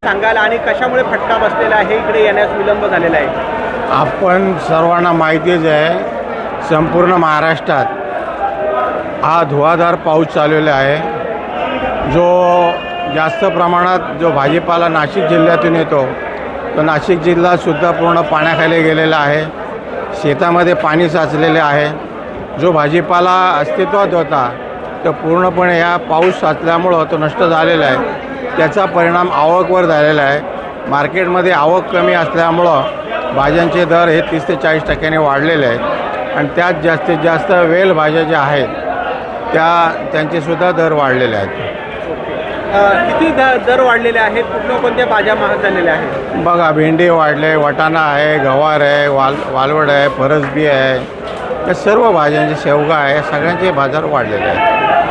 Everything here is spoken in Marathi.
सांगाल आणि कशामुळे फटका बसलेला आहे, इकडे येण्यास विलंब झालेला आहे? आपण सर्वांना माहितीच आहे, संपूर्ण महाराष्ट्रात हा धुवाधार पाऊस चाललेला आहे. जो जास्त प्रमाणात जो भाजीपाला नाशिक जिल्ह्यातून येतो तो नाशिक जिल्हासुद्धा पूर्ण पाण्याखाली गेलेला आहे. शेतामध्ये पाणी साचलेले आहे. जो भाजीपाला अस्तित्वात होता तो पूर्णपणे या पाऊस साचल्यामुळं तो नष्ट झालेला आहे. त्याचा परिणाम आवकवर झालेला आहे. मार्केटमध्ये आवक कमी असल्यामुळं भाज्यांचे दर हे 30 ते 40% वाढलेले आहेत आणि त्यात जास्तीत जास्त वेल भाज्या ज्या आहेत त्यांचेसुद्धा दर वाढलेले आहेत. किती दर वाढलेले आहेत? कोणत्या भाज्या महाग झालेल्या आहेत? बघा, भेंडी वाढले, वाटाणा आहे, गवार आहे, वालवड आहे, फरसबी आहे, या सर्व भाज्यांचे, शेवगा आहे, सगळ्यांचे बाजार वाढलेले आहेत.